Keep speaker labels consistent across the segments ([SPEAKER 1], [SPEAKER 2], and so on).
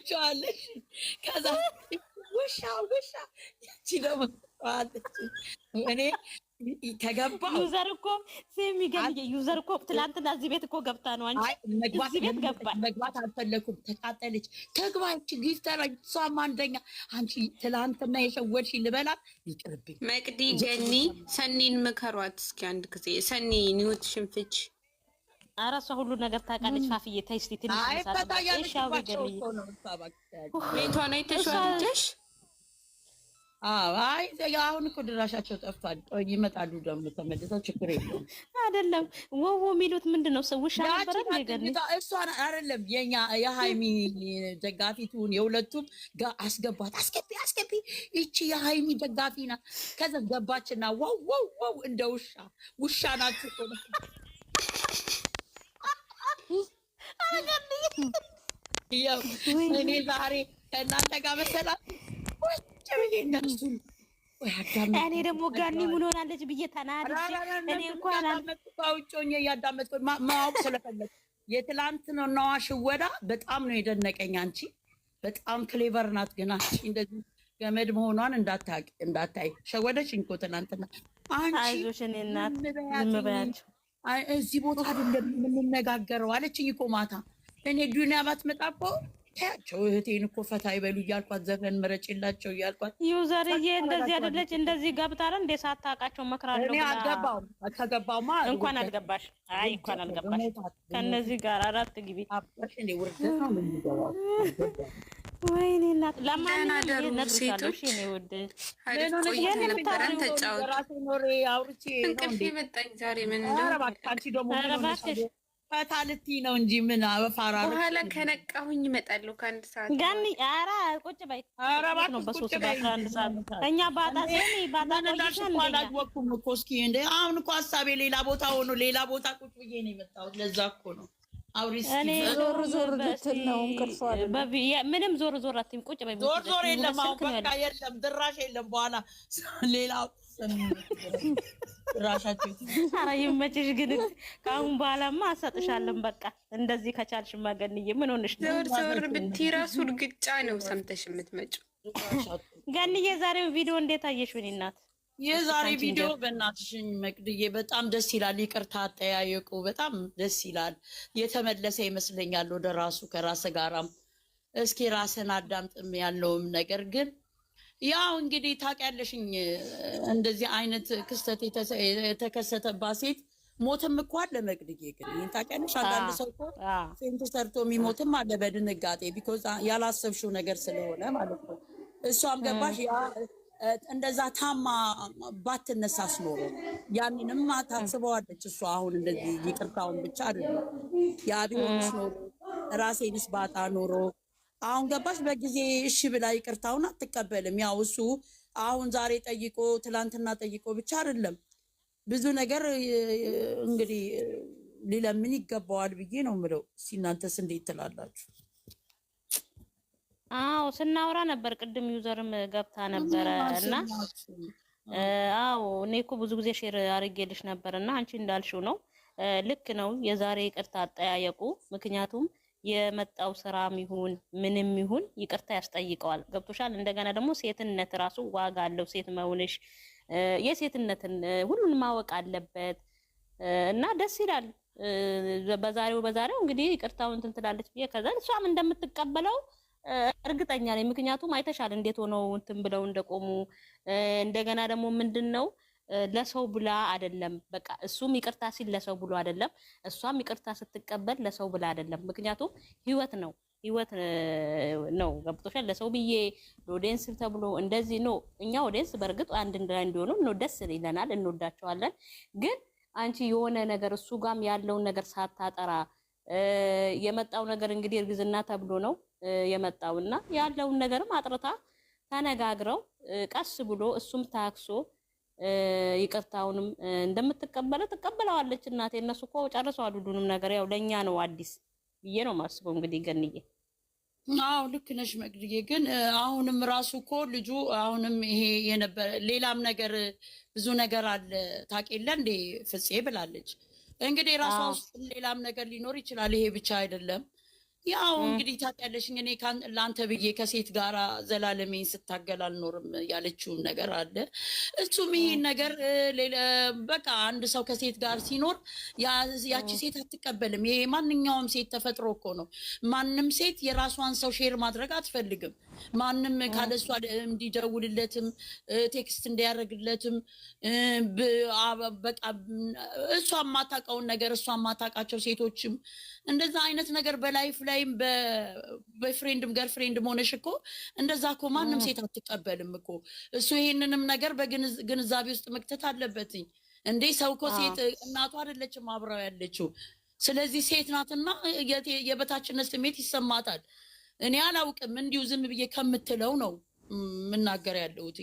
[SPEAKER 1] ትጫዋለሽ። ከዛ ውሻ ያቺ ደግሞ እኔ ከገባሁ
[SPEAKER 2] ዩዘር እኮ የሚገርም ዩዘር እኮ ትላንትና እዚህ ቤት እኮ ገብታ ነው። አንቺ እዚህ ቤት ገባች።
[SPEAKER 1] መግባት አልፈለኩም። ተቃጠለች። ተግባች ጊፍተር እሷም አንደኛ። አንቺ ትላንትና የሸወድሽ ልበላት ይቅርብኝ።
[SPEAKER 3] መቅዲ ገኒ ሰኒን ምከሯት እስኪ አንድ ጊዜ ሰኒ ኒውት ሽንፍች።
[SPEAKER 2] ኧረ እሷ ሁሉ ነገር ታውቃለች። ፋፍዬ ተይ እስኪ ትንሽ
[SPEAKER 3] ቤቷ ነው የተሸዋለች።
[SPEAKER 1] አይ አሁን እኮ ድራሻቸው ጠፍቷል። ይመጣሉ ደግሞ ተመልሰው ችግር የለውም።
[SPEAKER 2] አይደለም ወው የሚሉት ምንድነው? ውሻ ነበረ ገኒ
[SPEAKER 1] እሷን አይደለም የኛ የሃይሚ ደጋፊቱን የሁለቱም አስገባት። አስገቢ ይቺ የሃይሚ ደጋፊ ናት። ከዛ ገባችና ወው እንደ ውሻ ናት እኮ ነው። እኔ ዛሬ ከእናንተ ጋር መሰላት
[SPEAKER 2] እኔ ደግሞ ጋኒ ምን ሆናለች ብዬ ተናድጄ እኔ እንኳን
[SPEAKER 1] አውጮኝ እያዳመጥኩ ማወቅ ስለፈለኩ የትላንት ነዋ ሽወዳ በጣም ነው የደነቀኝ። አንቺ በጣም ክሌቨር ናት። ግን አንቺ እንደዚህ ገመድ መሆኗን እንዳታይ ሸወደችኝ እኮ ትናንትና። አንቺ
[SPEAKER 2] አይዞሽ እኔ እናት ዝም በያቸው
[SPEAKER 1] እዚህ ቦታ አይደለም የምንነጋገረው አለችኝ እኮ ማታ። እኔ ዱንያ ባትመጣ እኮ ታያቸው እህቴን እኮ ፈታ ይበሉ እያልኳት ዘፈን ምረጭላቸው እያልኳት
[SPEAKER 2] ዩዘርዬ እንደዚህ አይደለች። እንደዚህ ገብታረ እንደ ሳታውቃቸው መክራለሁ።
[SPEAKER 1] እኔ አልገባሁም። ከገባሁማ
[SPEAKER 2] እንኳን አልገባሽ። አይ እንኳን አልገባሽ። ከነዚህ ጋር አራት ግቢ
[SPEAKER 1] አባሽ እንደ ውርደት ነው የምንገባው።
[SPEAKER 3] ወይኔ እናት ለማንኛውም
[SPEAKER 2] ነጥቻለሁ። እሺ ነው ወደ
[SPEAKER 3] ነበረን ተጫወቱ።
[SPEAKER 1] ራሴ ኖሬ አውርቼ ነው
[SPEAKER 3] እንቅልፍ መጣኝ ዛሬ። ምን እንደው
[SPEAKER 1] አንቺ ደግሞ ፈታልቲ ነው እንጂ ምን አወፋራሩ
[SPEAKER 3] በኋላ ከነቃሁኝ እመጣለሁ ከአንድ ሰዓት
[SPEAKER 2] ጋኒ። ኧረ ቁጭ በይ። ኧረ ነው በሶስት በአንድ ሰዓት እኛ ባጣ ቆይተን
[SPEAKER 1] አላወኩም እኮ እስኪ እንደ አሁን እኮ ሀሳቤ ሌላ ቦታ ሆኖ ሌላ ቦታ ቁጭ ብዬ ነው የመጣሁት። ለዛ እኮ ነው አውሪስ
[SPEAKER 4] ዞር ልትል ነው እንቅልፏ
[SPEAKER 2] ምንም ዞር አትይም። ቁጭ በይ።
[SPEAKER 1] ዞር የለም አሁን በቃ የለም ድራሽ የለም። በኋላ ሌላ ራሻችሁ
[SPEAKER 2] ኧረ ይመችሽ። ግን ከአሁን በኋላማ አሰጥሻለን። በቃ እንደዚህ ከቻልሽ ገንዬ ምን ሆነሽ ነው?
[SPEAKER 3] ዞር ብትይ እራሱ እርግጫ ነው ሰምተሽ የምትመጪው።
[SPEAKER 2] ገንዬ የዛሬው ቪዲዮ እንዴት አየሽው? እኔ እናት
[SPEAKER 1] የዛሬ ቪዲዮ በእናትሽኝ መቅድዬ በጣም ደስ ይላል። ይቅርታ አጠያየቁ በጣም ደስ ይላል። የተመለሰ ይመስለኛል ወደ ራሱ ከራስ ጋራም። እስኪ ራስን አዳምጥም ያለውም ነገር ግን ያው እንግዲህ ታውቂያለሽኝ እንደዚህ አይነት ክስተት የተከሰተባት ሴት ሞትም እኮ አለ መቅድዬ። ግን ይሄን ታውቂያለሽ። አንዳንድ ሰው እኮ ፌንት ሰርቶ የሚሞትም አለ በድንጋጤ ቢኮዝ ያላሰብሽው ነገር ስለሆነ ማለት ነው። እሷም ገባሽ ያ እንደዛ ታማ ባትነሳስ ኖሮ ያንንም ታስበዋለች እሷ። አሁን እንደዚህ ይቅርታውን ብቻ አይደለም ያ ቢሆንስ ኖሮ ራሴንስ ባጣ ኖሮ አሁን ገባሽ በጊዜ እሺ ብላ ይቅርታውን አትቀበልም። ያው እሱ አሁን ዛሬ ጠይቆ ትላንትና ጠይቆ ብቻ አይደለም ብዙ ነገር እንግዲህ ሊለምን ይገባዋል ብዬ ነው የምለው። እናንተስ እንዴት ትላላችሁ?
[SPEAKER 2] አዎ ስናወራ ነበር ቅድም ዩዘርም ገብታ ነበረ እና አዎ እኔ እኮ ብዙ ጊዜ ሼር አድርጌልሽ ነበር እና አንቺ እንዳልሽው ነው ልክ ነው የዛሬ ይቅርታ አጠያየቁ። ምክንያቱም የመጣው ስራም ይሁን ምንም ይሁን ይቅርታ ያስጠይቀዋል። ገብቶሻል? እንደገና ደግሞ ሴትነት ራሱ ዋጋ አለው። ሴት መሆንሽ የሴትነትን ሁሉን ማወቅ አለበት እና ደስ ይላል። በዛሬው እንግዲህ ይቅርታውን እንትን ትላለች ብዬ ከዛ እሷም እንደምትቀበለው እርግጠኛ ነኝ። ምክንያቱም አይተሻል እንዴት ሆነው እንትን ብለው እንደቆሙ። እንደገና ደግሞ ምንድነው ለሰው ብላ አይደለም። በቃ እሱም ይቅርታ ሲል ለሰው ብሎ አይደለም፣ እሷም ይቅርታ ስትቀበል ለሰው ብላ አይደለም። ምክንያቱም ህይወት ነው ነው ገብቶሻል? ለሰው ብዬ ኦዲየንስ ተብሎ እንደዚህ ነው። እኛ ኦዲየንስ በእርግጥ አንድ እንዲሆኑ ነው ደስ ይለናል፣ እንወዳቸዋለን። ግን አንቺ የሆነ ነገር እሱ ጋም ያለውን ነገር ሳታጠራ የመጣው ነገር እንግዲህ እርግዝና ተብሎ ነው የመጣውና ያለውን ነገርም አጥርታ ተነጋግረው ቀስ ብሎ እሱም ታክሶ ይቅርታውንም እንደምትቀበለው ትቀበለዋለች። እናቴ እነሱ እኮ ጨርሰዋል ሁሉንም ነገር። ያው ለኛ ነው አዲስ ብዬ ነው ማስበው። እንግዲህ ገንዬ
[SPEAKER 1] አዎ ልክ ነሽ መቅድዬ። ግን አሁንም ራሱ እኮ ልጁ አሁንም ይሄ የነበረ ሌላም ነገር ብዙ ነገር አለ ታውቂለ እንዴ ፍፄ ብላለች። እንግዲህ ራሷ ውስጥ ሌላም ነገር ሊኖር ይችላል። ይሄ ብቻ አይደለም። ያው እንግዲህ ታውቂያለሽኝ እኔ ለአንተ ብዬ ከሴት ጋር ዘላለሜን ስታገል አልኖርም ያለችውን ነገር አለ። እሱም ይሄን ነገር በቃ አንድ ሰው ከሴት ጋር ሲኖር ያቺ ሴት አትቀበልም። ይሄ ማንኛውም ሴት ተፈጥሮ እኮ ነው። ማንም ሴት የራሷን ሰው ሼር ማድረግ አትፈልግም። ማንም ካለሷ እንዲደውልለትም ቴክስት እንዲያደርግለትም በቃ እሷ የማታውቀውን ነገር እሷ የማታውቃቸው ሴቶችም እንደዛ አይነት ነገር በላይፍ ላይም በፍሬንድም ገርፍሬንድም ሆነሽ እኮ እንደዛ እኮ ማንም ሴት አትቀበልም እኮ። እሱ ይሄንንም ነገር በግንዛቤ ውስጥ መክተት አለበትኝ። እንዴ ሰው እኮ ሴት እናቷ አይደለችም አብራው ያለችው። ስለዚህ ሴት ናትና የበታችነት ስሜት ይሰማታል። እኔ አላውቅም እንዲሁ ዝም ብዬ ከምትለው ነው ምናገር ያለሁት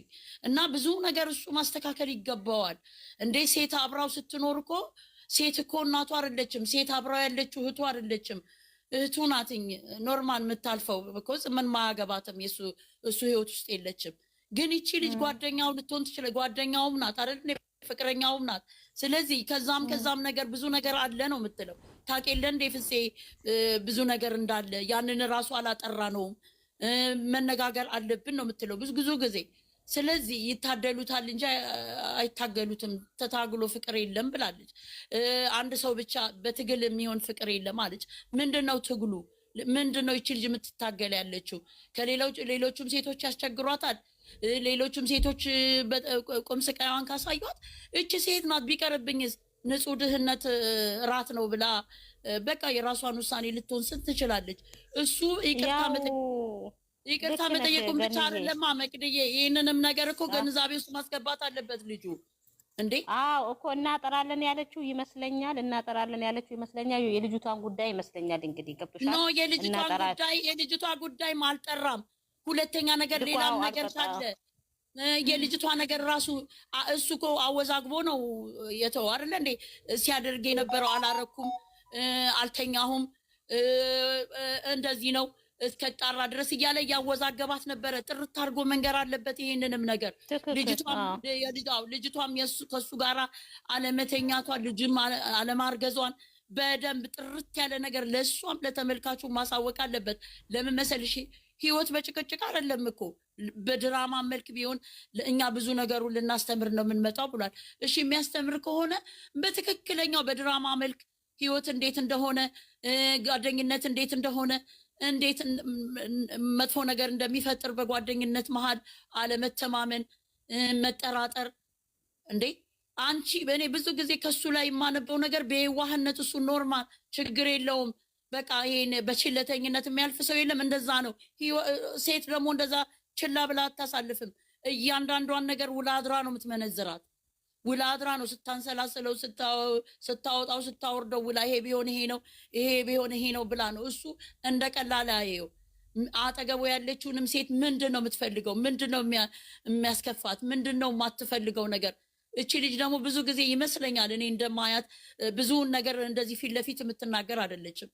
[SPEAKER 1] እና ብዙ ነገር እሱ ማስተካከል ይገባዋል። እንዴ ሴት አብራው ስትኖር እኮ ሴት እኮ እናቷ አይደለችም። ሴት አብራው ያለችው እህቱ አይደለችም። እህቱ ናትኝ ኖርማል የምታልፈው ቢኮዝ ምን ማያገባትም እሱ ህይወት ውስጥ የለችም። ግን ይቺ ልጅ ጓደኛው ልትሆን ትችላለች። ጓደኛውም ናት አይደል? ፍቅረኛውም ናት። ስለዚህ ከዛም ነገር ብዙ ነገር አለ ነው የምትለው። ታውቂያለሽ እንደ ፍፄ ብዙ ነገር እንዳለ ያንን ራሱ አላጠራ ነውም መነጋገር አለብን ነው የምትለው ብዙ ጊዜ። ስለዚህ ይታደሉታል እንጂ አይታገሉትም። ተታግሎ ፍቅር የለም ብላለች። አንድ ሰው ብቻ በትግል የሚሆን ፍቅር የለም አለች። ምንድነው ትግሉ? ምንድነው ይቺ ልጅ የምትታገል ያለችው? ሌሎቹም ሴቶች ያስቸግሯታል። ሌሎቹም ሴቶች ቁም ስቃይዋን ካሳዩት እቺ ሴት ናት ቢቀርብኝስ ንጹህ ድህነት ራት ነው ብላ በቃ የራሷን ውሳኔ ልትሆን ትችላለች። እሱ ይቅርታ መጠየቁም ብቻ አይደለም መቅድዬ፣ ይህንንም ነገር እኮ ግንዛቤ ውስጥ ማስገባት አለበት ልጁ። እንዴ
[SPEAKER 2] አዎ እኮ እናጠራለን ያለችው ይመስለኛል። የልጅቷን ጉዳይ ይመስለኛል እንግዲህ ገብቶሻል።
[SPEAKER 1] ኖ የልጅቷ ጉዳይ አልጠራም። ሁለተኛ ነገር ሌላም ነገር ካለ የልጅቷ ነገር ራሱ እሱ እኮ አወዛግቦ ነው የተው አይደለ እንዴ? ሲያደርግ የነበረው አላረኩም፣ አልተኛሁም፣ እንደዚህ ነው እስከ ጣራ ድረስ እያለ እያወዛገባት ነበረ። ጥርት አድርጎ መንገር አለበት ይሄንንም ነገር። ልጅቷም ከሱ ጋራ አለመተኛቷ ልጅም አለማርገዟን በደንብ ጥርት ያለ ነገር ለእሷም ለተመልካቹ ማሳወቅ አለበት። ለምን መሰልሽ? ህይወት በጭቅጭቅ አይደለም እኮ በድራማ መልክ ቢሆን እኛ ብዙ ነገሩን ልናስተምር ነው የምንመጣው ብሏል። እሺ የሚያስተምር ከሆነ በትክክለኛው በድራማ መልክ ህይወት እንዴት እንደሆነ፣ ጓደኝነት እንዴት እንደሆነ፣ እንዴት መጥፎ ነገር እንደሚፈጥር በጓደኝነት መሀል አለመተማመን፣ መጠራጠር። እንዴ አንቺ በእኔ ብዙ ጊዜ ከሱ ላይ የማነበው ነገር በየዋህነት እሱ ኖርማል ችግር የለውም በቃ ይሄን በችለተኝነት የሚያልፍ ሰው የለም። እንደዛ ነው። ሴት ደግሞ እንደዛ ችላ ብላ አታሳልፍም። እያንዳንዷን ነገር ውላ አድራ ነው የምትመነዝራት። ውላ አድራ ነው ስታንሰላስለው፣ ስታወጣው፣ ስታወርደው ውላ ይሄ ቢሆን ይሄ ነው፣ ይሄ ቢሆን ይሄ ነው ብላ ነው። እሱ እንደ ቀላል አየው። አጠገቡ ያለችውንም ሴት ምንድን ነው የምትፈልገው? ምንድን ነው የሚያስከፋት? ምንድን ነው የማትፈልገው ነገር? እቺ ልጅ ደግሞ ብዙ ጊዜ ይመስለኛል እኔ እንደማያት ብዙውን ነገር እንደዚህ ፊት ለፊት የምትናገር አይደለችም።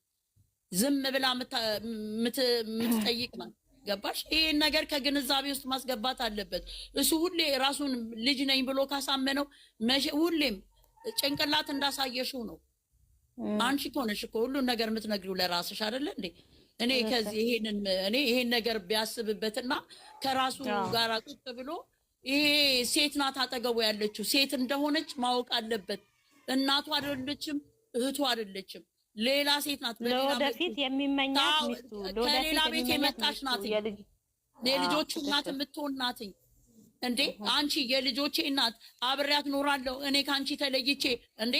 [SPEAKER 1] ዝም ብላ የምትጠይቅ ነው። ገባሽ? ይሄን ነገር ከግንዛቤ ውስጥ ማስገባት አለበት። እሱ ሁሌ ራሱን ልጅ ነኝ ብሎ ካሳመነው ሁሌም ጭንቅላት እንዳሳየሽው ነው። አንቺ ከሆነሽ እኮ ሁሉን ነገር የምትነግሪው ለራስሽ አይደለ እንዴ? እኔ ከዚህ ይሄን ነገር ቢያስብበትና ከራሱ ጋር ቁጭ ብሎ ይሄ ሴት ናት አጠገቡ ያለችው ሴት እንደሆነች ማወቅ አለበት። እናቱ አይደለችም፣ እህቱ አይደለችም፣ ሌላ ሴት ናት።
[SPEAKER 2] ለወደፊት የሚመኛት ሚስቱ
[SPEAKER 1] ከሌላ ቤት የመጣች ናት። የልጆቹ እናት የምትሆን ናት። እንዴ አንቺ የልጆቼ እናት አብሬያት ኖራለሁ እኔ ከአንቺ ተለይቼ እንዴ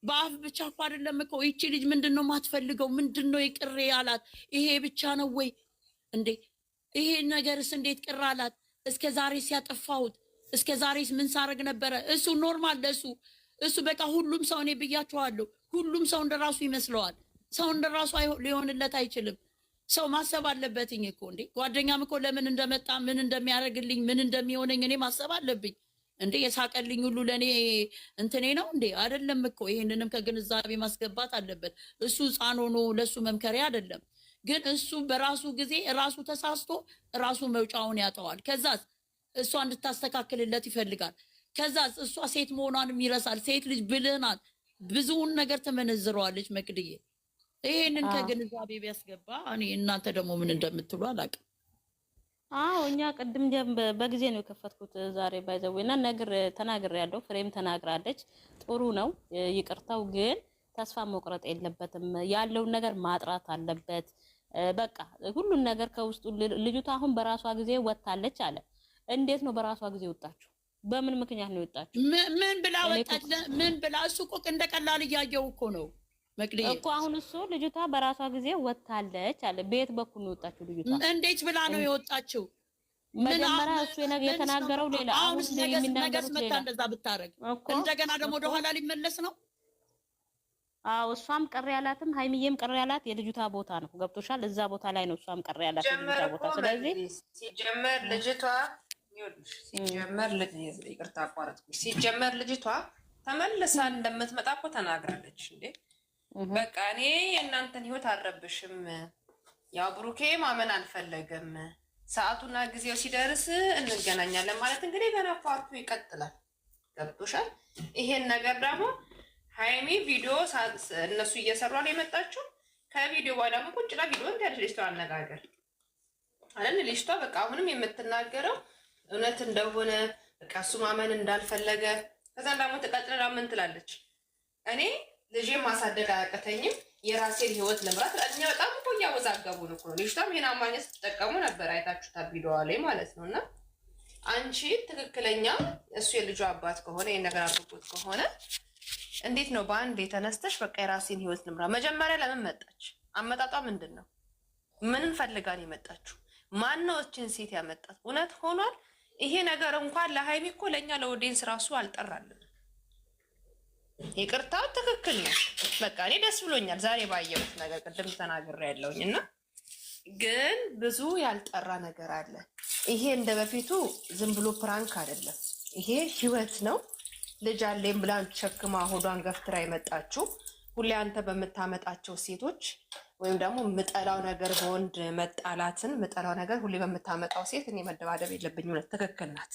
[SPEAKER 1] በአፍ ብቻ እኮ አይደለም እኮ ይቺ ልጅ ምንድነው የማትፈልገው? ምንድነው ይቅር ያላት? ይሄ ብቻ ነው ወይ እንዴ? ይሄ ነገርስ እንዴት ቅር አላት? እስከ ዛሬ ሲያጠፋሁት እስከ ዛሬስ ምን ሳረግ ነበረ? እሱ ኖርማል ለሱ እሱ በቃ ሁሉም ሰው እኔ ብያቸዋለሁ፣ ሁሉም ሰው እንደራሱ ይመስለዋል። ሰው እንደራሱ ሊሆንለት አይችልም። ሰው ማሰብ አለበትኝ እኮ እንዴ። ጓደኛም እኮ ለምን እንደመጣ ምን እንደሚያደርግልኝ ምን እንደሚሆነኝ እኔ ማሰብ አለብኝ እንዴ። የሳቀልኝ ሁሉ ለእኔ እንትኔ ነው እንዴ? አይደለም እኮ። ይሄንንም ከግንዛቤ ማስገባት አለበት። እሱ ሕፃን ሆኖ ለእሱ መምከሪያ አይደለም። ግን እሱ በራሱ ጊዜ ራሱ ተሳስቶ ራሱ መውጫውን ያጠዋል። ከዛስ እሷ እንድታስተካክልለት ይፈልጋል። ከዛስ እሷ ሴት መሆኗንም ይረሳል። ሴት ልጅ ብልህ ናት። ብዙውን ነገር ትመነዝረዋለች መቅድዬ። ይሄንን ከግንዛቤ ቢያስገባ እኔ እናንተ ደግሞ ምን እንደምትሉ አላውቅም።
[SPEAKER 2] አዎ እኛ ቅድም በጊዜ ነው የከፈትኩት ዛሬ ባይዘውና ተናግር ያለው ፍሬም ተናግራለች። ጥሩ ነው ይቅርታው፣ ግን ተስፋ መቁረጥ የለበትም። ያለውን ነገር ማጥራት አለበት። በቃ ሁሉን ነገር ከውስጡ ልጅቷ አሁን በራሷ ጊዜ ወጣለች አለ። እንዴት ነው በራሷ ጊዜ ወጣችሁ? በምን ምክንያት ነው የወጣችሁ?
[SPEAKER 1] ምን ብላ ወጣች? ምን ብላ? እሱ እኮ እንደቀላል እያየው እኮ ነው መቅደዬ
[SPEAKER 2] እኮ አሁን እሱ ልጅቷ በራሷ ጊዜ ወጣለች አለ። በየት በኩል ነው የወጣችሁ ልጅቷ?
[SPEAKER 1] እንዴት ብላ ነው የወጣችው?
[SPEAKER 2] መጀመሪያ እሱ የተናገረው ሌላ፣ አሁን
[SPEAKER 1] ነገስ መታ እንደዛ ብታረግ እንደገና ደግሞ ወደኋላ ሊመለስ ነው።
[SPEAKER 2] አዎ እሷም ቀር ያላትም ሀይሚዬም ቀር ያላት የልጅቷ ቦታ ነው። ገብቶሻል? እዛ ቦታ ላይ ነው እሷም ቀር ያላት የልጅቷ ቦታ። ስለዚህ
[SPEAKER 5] ሲጀመር ልጅቷ ይቅርታ አቋረጥኩሽ። ሲጀመር ልጅቷ ተመልሳ እንደምትመጣ እኮ ተናግራለች እንዴ። በቃ እኔ የእናንተን ህይወት አልረብሽም፣ ያው ብሩኬ ማመን አልፈለገም፣ ሰዓቱና ጊዜው ሲደርስ እንገናኛለን ማለት እንግዲህ ገና ፓርቱ ይቀጥላል። ገብቶሻል? ይሄን ነገር ደግሞ ሃይሚ ቪዲዮ እነሱ እየሰሩ ነው የመጣችው። ከቪዲዮ በኋላ ደግሞ ቁጭ ላ ቪዲዮ እንዲያለች ልጅቷ አነጋገር አለን። ልጅቷ በቃ አሁንም የምትናገረው እውነት እንደሆነ በቃ እሱ ማመን እንዳልፈለገ፣ ከዛ ደግሞ ተቀጥላ ምን ትላለች? እኔ ልጄን ማሳደግ አያቀተኝም፣ የራሴን ህይወት ልምራት። እኛ በጣም እኮ እያወዛገቡ ነው እኮ። ልጅቷም ይሄን አማርኛ ስትጠቀሙ ነበር አይታችሁታል ቪዲዮዋ ላይ ማለት ነው። እና አንቺ ትክክለኛ እሱ የልጇ አባት ከሆነ ይሄን ነገር አድርጎት ከሆነ እንዴት ነው በአንድ የተነስተሽ በቃ የራሴን ህይወት ልምራ? መጀመሪያ ለምን መጣች? አመጣጧ ምንድን ነው? ምንን ፈልጋ ነው የመጣችው? ማን ነው እችን ሴት ያመጣት? እውነት ሆኗል ይሄ ነገር እንኳን ለሃይሚ እኮ ለእኛ ለኦዲየንስ ራሱ አልጠራልን። ይቅርታው ትክክል ነው። በቃ እኔ ደስ ብሎኛል ዛሬ ባየሁት ነገር፣ ቅድም ተናግሬ ያለውኝ እና ግን ብዙ ያልጠራ ነገር አለ። ይሄ እንደ በፊቱ ዝም ብሎ ፕራንክ አይደለም። ይሄ ህይወት ነው። ልጅ አለኝ ብላ ሸክማ ሆዷን ገፍትራ የመጣችው ሁሌ አንተ በምታመጣቸው ሴቶች ወይም ደግሞ ምጠላው ነገር በወንድ መጣላትን ምጠላው ነገር ሁሌ በምታመጣው ሴት እኔ መደባደብ የለብኝም። ትክክል ናት።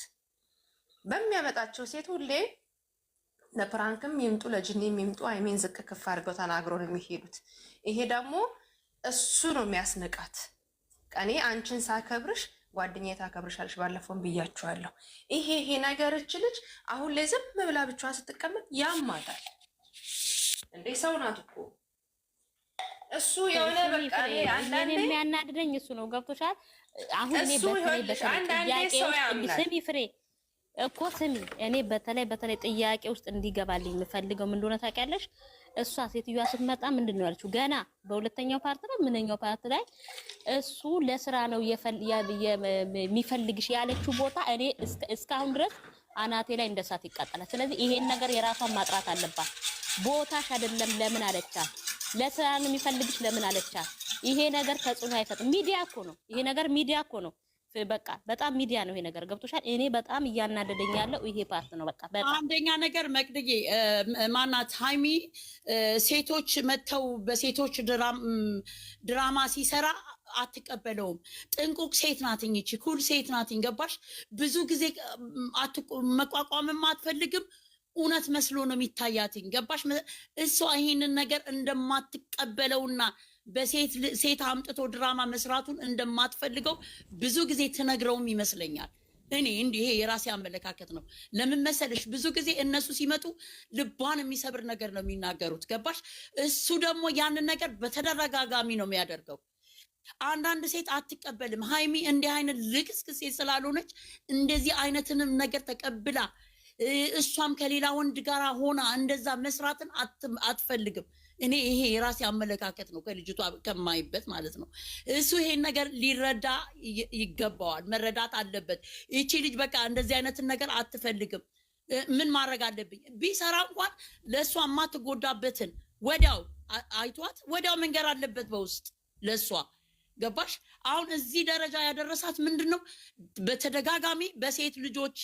[SPEAKER 5] በሚያመጣቸው ሴት ሁሌ ለፕራንክም ይምጡ ለጅኒም ይምጡ አይሜን ዝቅ ክፍ አድርገው ተናግሮ ነው የሚሄዱት። ይሄ ደግሞ እሱ ነው የሚያስንቃት። ቀኔ አንቺን ሳከብርሽ ጓደኛዬ ታከብርሻለሽ፣ ባለፈውን ብያችኋለሁ። ይሄ ነገር እች ልጅ አሁን ላይ ዝም ብላ ብቻዋን ስትቀመጥ ያማታል እንዴ። ሰው ናት እኮ እሱ የሆነ በቃ አንዳንዴ
[SPEAKER 2] የሚያናድደኝ እሱ ነው። ገብቶሻል? አሁን እኔ ስሚ ፍሬ እኮ ስሚ፣ እኔ በተለይ ጥያቄ ውስጥ እንዲገባልኝ የምፈልገው ምን እንደሆነ ታውቂያለሽ? እሷ ሴትዮዋ ስትመጣ ምንድን ነው ያለችው? ገና በሁለተኛው ፓርት ነው ምንኛው ፓርት ላይ እሱ ለስራ ነው የሚፈልግሽ ያለችው ቦታ እኔ እስካሁን ድረስ አናቴ ላይ እንደሳት ይቃጠላል። ስለዚህ ይሄን ነገር የራሷን ማጥራት አለባት። ቦታሽ አይደለም ለምን አለቻት? ለስራ ነው የሚፈልግሽ ለምን አለቻት? ይሄ ነገር ተጽዕኖ አይፈጥም። ሚዲያ እኮ ነው ይሄ ነገር፣ ሚዲያ እኮ ነው። በቃ በጣም ሚዲያ ነው ይሄ ነገር። ገብቶሻል? እኔ በጣም እያናደደኝ ያለው ይሄ ፓርት ነው። በቃ በጣም
[SPEAKER 1] አንደኛ ነገር መቅደዬ ማናት ሃይሚ ሴቶች መተው በሴቶች ድራማ ሲሰራ አትቀበለውም። ጥንቁቅ ሴት ናትኝ፣ እቺ ኩል ሴት ናትኝ። ገባሽ? ብዙ ጊዜ መቋቋምም አትፈልግም። እውነት መስሎ ነው የሚታያትኝ። ገባሽ? እሷ ይሄንን ነገር እንደማትቀበለውና በሴት አምጥቶ ድራማ መስራቱን እንደማትፈልገው ብዙ ጊዜ ትነግረውም ይመስለኛል። እኔ እንዲህ ይሄ የራሴ አመለካከት ነው። ለምን መሰለሽ? ብዙ ጊዜ እነሱ ሲመጡ ልቧን የሚሰብር ነገር ነው የሚናገሩት። ገባሽ? እሱ ደግሞ ያንን ነገር በተደጋጋሚ ነው የሚያደርገው። አንዳንድ ሴት አትቀበልም። ሃይሚ እንዲህ አይነት ልቅስቅስ ሴት ስላልሆነች እንደዚህ አይነትንም ነገር ተቀብላ እሷም ከሌላ ወንድ ጋር ሆና እንደዛ መስራትን አትፈልግም። እኔ ይሄ የራሴ አመለካከት ነው፣ ከልጅቷ ከማይበት ማለት ነው። እሱ ይሄን ነገር ሊረዳ ይገባዋል፣ መረዳት አለበት። ይቺ ልጅ በቃ እንደዚህ አይነትን ነገር አትፈልግም። ምን ማድረግ አለብኝ? ቢሰራ እንኳን ለእሷ የማትጎዳበትን ወዲያው አይቷት ወዲያው መንገር አለበት በውስጥ ለእሷ። ገባሽ? አሁን እዚህ ደረጃ ያደረሳት ምንድን ነው? በተደጋጋሚ በሴት ልጆች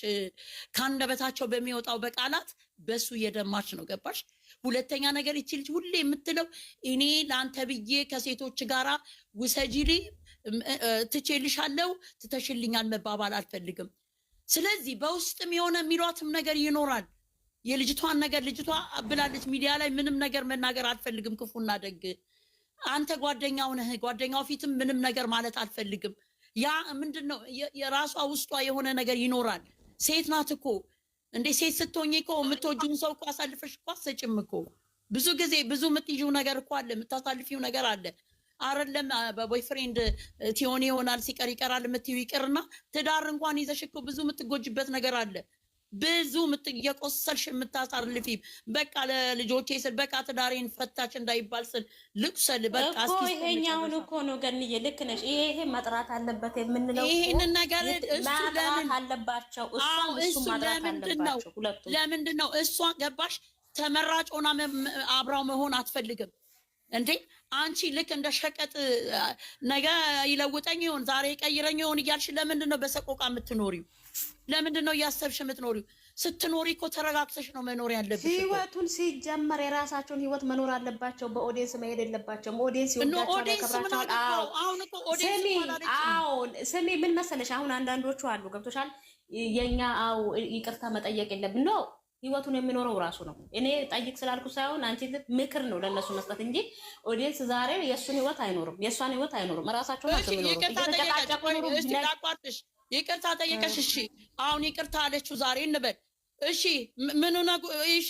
[SPEAKER 1] ከአንደበታቸው በሚወጣው በቃላት በሱ እየደማች ነው። ገባሽ? ሁለተኛ ነገር ይቺ ልጅ ሁሌ የምትለው እኔ ለአንተ ብዬ ከሴቶች ጋራ ውሰጂሊ ትቼልሻለሁ፣ ትተሽልኛል መባባል አልፈልግም። ስለዚህ በውስጥም የሆነ የሚሏትም ነገር ይኖራል። የልጅቷን ነገር ልጅቷ ብላለች ሚዲያ ላይ ምንም ነገር መናገር አልፈልግም፣ ክፉና ደግ አንተ ጓደኛው ነህ። ጓደኛው ፊትም ምንም ነገር ማለት አልፈልግም። ያ ምንድነው የራሷ ውስጧ የሆነ ነገር ይኖራል። ሴት ናት እኮ እንዴ! ሴት ስትሆኚ እኮ የምትወጂውን ሰው እኮ አሳልፈሽ እኮ አትሰጭም እኮ። ብዙ ጊዜ ብዙ የምትይዥው ነገር እኮ አለ፣ የምታሳልፊው ነገር አለ አይደለም? በቦይፍሬንድ ቲዮኒ ይሆናል ሲቀር ይቀራል የምትይው ይቅርና ትዳር እንኳን ይዘሽ እኮ ብዙ የምትጎጅበት ነገር አለ። ብዙ የቆሰልሽ የምታሳልፊ በቃ ለልጆቼ ስል በቃ ትዳሬን ፈታች እንዳይባል ስል ልቁሰል በቃ
[SPEAKER 2] እኮ ይሄኛውን እኮ ነው ገንዬ፣ ልክ ነሽ። ይሄ መጥራት አለበት የምንለው
[SPEAKER 1] ይሄንን ነገር እሱ ለምን
[SPEAKER 2] አለባቸው?
[SPEAKER 1] እሱ ለምንድን ነው እሷ ገባሽ ተመራጭ ሆና አብራው መሆን አትፈልግም እንዴ? አንቺ ልክ እንደ ሸቀጥ ነገ ይለውጠኝ ይሆን ዛሬ ቀይረኝ ይሆን እያልሽ ለምንድን ነው በሰቆቃ የምትኖሪው? ለምንድን ነው እያሰብሽ የምትኖሪው? ስትኖሪ እኮ ተረጋግተሽ ነው መኖር ያለብሽ።
[SPEAKER 2] ህይወቱን ሲጀመር የራሳቸውን ህይወት መኖር አለባቸው። በኦዲየንስ መሄድ የለባቸውም። ኦዲየንስ ይወዳቸዋል፣ ያከብራቸዋል። ስሚ ምን መሰለሽ፣ አሁን አንዳንዶቹ አሉ ገብቶሻል። የኛ ይቅርታ መጠየቅ የለብን ነው ህይወቱን የሚኖረው ራሱ ነው። እኔ ጠይቅ ስላልኩ ሳይሆን አንቺ ምክር ነው ለነሱ መስጠት እንጂ ኦዲየንስ ዛሬ የእሱን ህይወት አይኖርም፣ የእሷን ህይወት አይኖርም። ራሳቸው ናቸው የሚኖሩት።
[SPEAKER 1] ይቅርታ ጠየቀሽ፣ እሺ አሁን ይቅርታ አለችው ዛሬ እንበል፣ እሺ ምን ነው? እሺ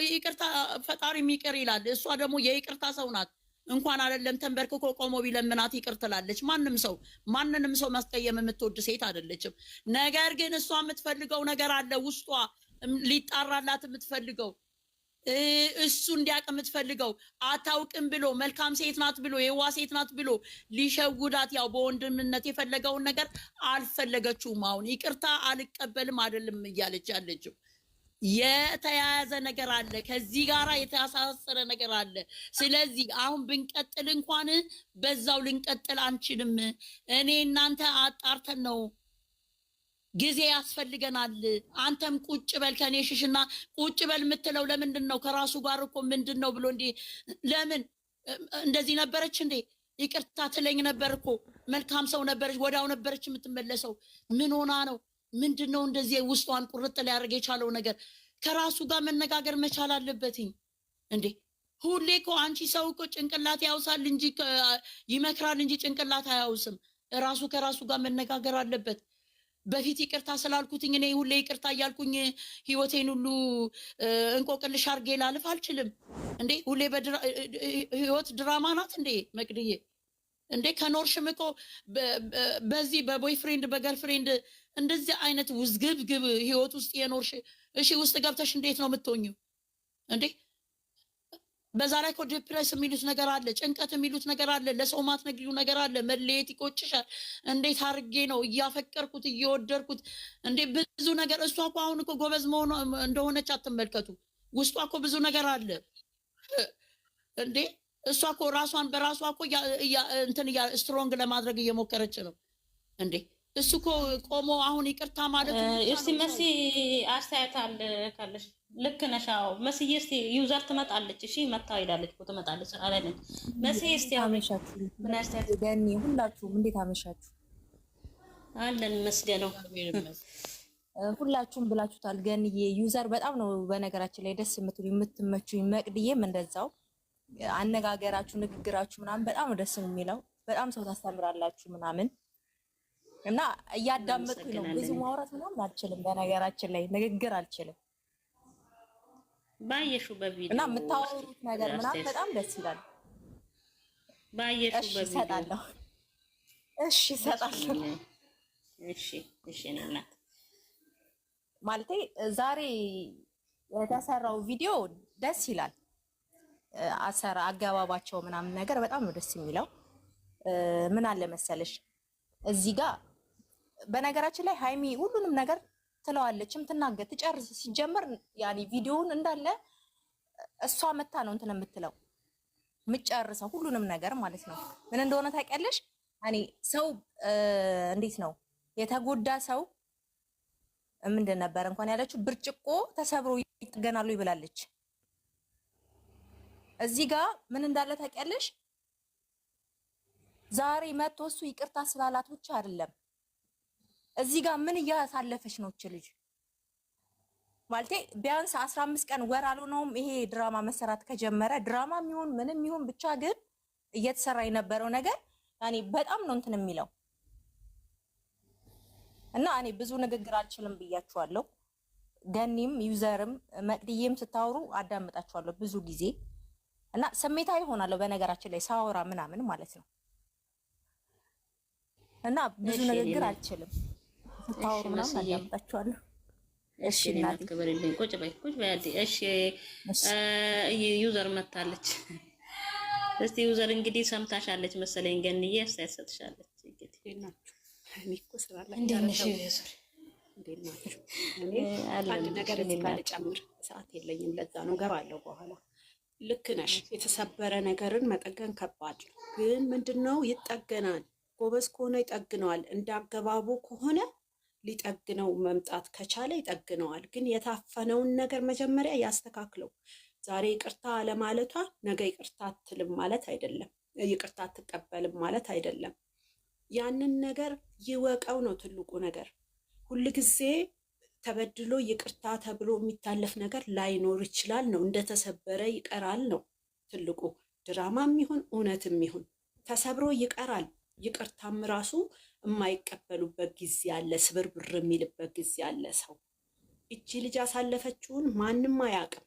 [SPEAKER 1] ይቅርታ ፈጣሪ ይቅር ይላል። እሷ ደግሞ የይቅርታ ሰው ናት። እንኳን አይደለም ተንበርክኮ ቆሞ ቢለምናት ይቅር ትላለች። ማንንም ሰው ማስቀየም የምትወድ ሴት አይደለችም። ነገር ግን እሷ የምትፈልገው ነገር አለ ውስጧ ሊጣራላት የምትፈልገው እሱ እንዲያውቅ የምትፈልገው አታውቅም ብሎ መልካም ሴት ናት ብሎ የዋ ሴት ናት ብሎ ሊሸውዳት ያው በወንድምነት የፈለገውን ነገር አልፈለገችውም። አሁን ይቅርታ አልቀበልም አይደለም እያለች ያለችው የተያያዘ ነገር አለ፣ ከዚህ ጋራ የተሳሰረ ነገር አለ። ስለዚህ አሁን ብንቀጥል እንኳን በዛው ልንቀጥል አንችልም። እኔ እናንተ አጣርተን ነው ጊዜ ያስፈልገናል። አንተም ቁጭ በል ከኔ ሽሽና ቁጭ በል የምትለው ለምንድን ነው? ከራሱ ጋር እኮ ምንድን ነው ብሎ እንዴ ለምን እንደዚህ ነበረች እንዴ? ይቅርታ ትለኝ ነበር እኮ መልካም ሰው ነበረች፣ ወዳው ነበረች የምትመለሰው። ምን ሆና ነው? ምንድን ነው እንደዚህ ውስጧን ቁርጥ ሊያደርግ የቻለው ነገር? ከራሱ ጋር መነጋገር መቻል አለበትኝ እንዴ። ሁሌ እኮ አንቺ ሰው እኮ ጭንቅላት ያውሳል እንጂ ይመክራል እንጂ ጭንቅላት አያውስም። ራሱ ከራሱ ጋር መነጋገር አለበት። በፊት ይቅርታ ስላልኩትኝ እኔ ሁሌ ይቅርታ እያልኩኝ ህይወቴን ሁሉ እንቆቅልሽ አድርጌ ላልፍ አልችልም እንዴ። ሁሌ ህይወት ድራማ ናት እንዴ መቅድዬ? እንዴ ከኖርሽም እኮ በዚህ በቦይፍሬንድ በገርፍሬንድ እንደዚህ አይነት ውዝግብግብ ህይወት ውስጥ የኖርሽ እሺ፣ ውስጥ ገብተሽ እንዴት ነው የምትሆኚው እንዴ? በዛ ላይ እኮ ዲፕሬስ የሚሉት ነገር አለ፣ ጭንቀት የሚሉት ነገር አለ፣ ለሰው ማትነግሪው ነገር አለ። መለየት ይቆጭሻል። እንዴት አድርጌ ነው እያፈቀርኩት እየወደድኩት እንዴ ብዙ ነገር። እሷ እኮ አሁን እኮ ጎበዝ መሆኗ እንደሆነች አትመልከቱ። ውስጧ እኮ ብዙ ነገር አለ እንዴ። እሷ እኮ ራሷን በራሷ እኮ እንትን ስትሮንግ ለማድረግ እየሞከረች ነው እንዴ። እሱ እኮ ቆሞ አሁን ይቅርታ ማለት
[SPEAKER 2] እስቲ መሲ አስተያየት አለ ካለሽ ልክ ነሽ። አዎ መስዬ እስቲ ዩዘር ትመጣለች። እሺ መታ ሄዳለች እኮ ትመጣለች አላለች መሲ። እስቲ አመሻችሁ ምን አስተያየት
[SPEAKER 4] ገኒ፣ ሁላችሁም እንዴት አመሻችሁ?
[SPEAKER 2] አለን መስገነው
[SPEAKER 4] ሁላችሁም ብላችሁታል። ገኒዬ ዩዘር በጣም ነው በነገራችን ላይ ደስ የምትመቹኝ። መቅድዬም እንደዛው አነጋገራችሁ፣ ንግግራችሁ ምናምን በጣም ነው ደስ የሚለው። በጣም ሰው ታስተምራላችሁ ምናምን እና እያዳመጥኩኝ ነው። ብዙ ማውራት ምናምን አልችልም በነገራችን ላይ ንግግር አልችልም።
[SPEAKER 2] ባየሹ በቪዲዮ
[SPEAKER 4] እና የምታወሩት ነገር ምናምን በጣም ደስ ይላል።
[SPEAKER 2] ባየሹ በቪዲዮ
[SPEAKER 4] እሰጣለሁ። እሺ እሰጣለሁ።
[SPEAKER 2] እሺ እናት
[SPEAKER 4] ማለቴ ዛሬ የተሰራው ቪዲዮ ደስ ይላል። አገባባቸው ምናምን ነገር በጣም ነው ደስ የሚለው። ምን አለ መሰለሽ እዚህ ጋር በነገራችን ላይ ሃይሚ ሁሉንም ነገር ትለዋለችም ትናገር ትጨርስ። ሲጀመር ያኔ ቪዲዮውን እንዳለ እሷ መታ ነው እንትን የምትለው የምትጨርሰው ሁሉንም ነገር ማለት ነው። ምን እንደሆነ ታውቂያለሽ? ያኔ ሰው እንዴት ነው የተጎዳ ሰው ምንድን ነበር እንኳን ያለችው ብርጭቆ ተሰብሮ ይጠገናሉ ይብላለች። እዚህ ጋር ምን እንዳለ ታውቂያለሽ? ዛሬ መጥቶ እሱ ይቅርታ ስላላት ብቻ አይደለም እዚህ ጋር ምን እያሳለፈች ነው እች ልጅ ማለቴ ቢያንስ 15 ቀን ወር አልሆነውም ይሄ ድራማ መሰራት ከጀመረ። ድራማ የሚሆን ምንም ይሁን ብቻ ግን እየተሰራ የነበረው ነገር ያኔ በጣም ነው እንትን የሚለው እና እኔ ብዙ ንግግር አልችልም ብያችኋለሁ። ገኒም ዩዘርም መቅድዬም ስታወሩ አዳምጣችኋለሁ ብዙ ጊዜ እና ስሜታዊ ሆናለሁ በነገራችን ላይ ሳወራ ምናምን ማለት ነው እና ብዙ ንግግር አልችልም። ስታወሩ ምናምን አዳምጣችኋለሁ።
[SPEAKER 2] እሺ እናት ክብርልኝ። ቁጭ በይ እሺ ዩዘር መታለች። እስቲ ዩዘር እንግዲህ ሰምታሻለች መሰለኝ። ገንዬ አስተያየት ሰጥሻለች። እንግዲህ
[SPEAKER 6] ናችሁ እኔ እኮ ስራ ላይ እንደነሽ ዩዘር እንዴት ናችሁ? እኔ አንድ ነገር ልጨምር ሰዓት የለኝም። ለዛ ነው ገባለሁ በኋላ። ልክ ነሽ። የተሰበረ ነገርን መጠገን ከባድ ነው፣ ግን ምንድነው ይጠገናል። ጎበዝ ከሆነ ይጠግነዋል። እንዳገባቡ ከሆነ ሊጠግነው መምጣት ከቻለ ይጠግነዋል። ግን የታፈነውን ነገር መጀመሪያ ያስተካክለው። ዛሬ ይቅርታ አለማለቷ ነገ ይቅርታ አትልም ማለት አይደለም፣ ይቅርታ አትቀበልም ማለት አይደለም። ያንን ነገር ይወቀው ነው ትልቁ ነገር። ሁልጊዜ ተበድሎ ይቅርታ ተብሎ የሚታለፍ ነገር ላይኖር ይችላል ነው። እንደተሰበረ ይቀራል ነው ትልቁ። ድራማም ይሁን እውነትም ይሁን ተሰብሮ ይቀራል። ይቅርታም ራሱ የማይቀበሉበት ጊዜ አለ፣ ስብርብር የሚልበት ጊዜ አለ። ሰው እቺ ልጅ ያሳለፈችውን ማንም አያውቅም።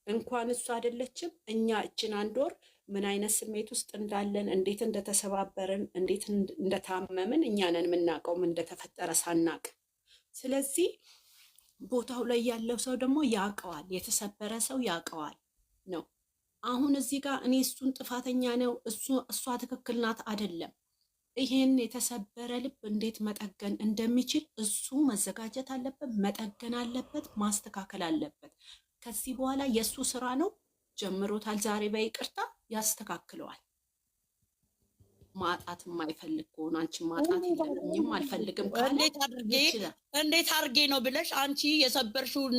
[SPEAKER 6] እንኳን እሱ አይደለችም እኛ እችን አንድ ወር ምን አይነት ስሜት ውስጥ እንዳለን፣ እንዴት እንደተሰባበርን፣ እንዴት እንደታመምን እኛ ነን የምናውቀው፣ ምን እንደተፈጠረ ሳናቅ። ስለዚህ ቦታው ላይ ያለው ሰው ደግሞ ያውቀዋል፣ የተሰበረ ሰው ያውቀዋል ነው። አሁን እዚህ ጋር እኔ እሱን ጥፋተኛ ነው እሷ ትክክል ናት አይደለም። ይሄን የተሰበረ ልብ እንዴት መጠገን እንደሚችል እሱ መዘጋጀት አለበት፣ መጠገን አለበት፣ ማስተካከል አለበት። ከዚህ በኋላ የእሱ ስራ ነው። ጀምሮታል። ዛሬ በይቅርታ ያስተካክለዋል። ማጣት የማይፈልግ ከሆነ አንቺ ማጣት የለኝም አልፈልግም ካለ
[SPEAKER 1] እንዴት አድርጌ ነው ብለሽ አንቺ የሰበርሽውን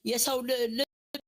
[SPEAKER 1] የሰው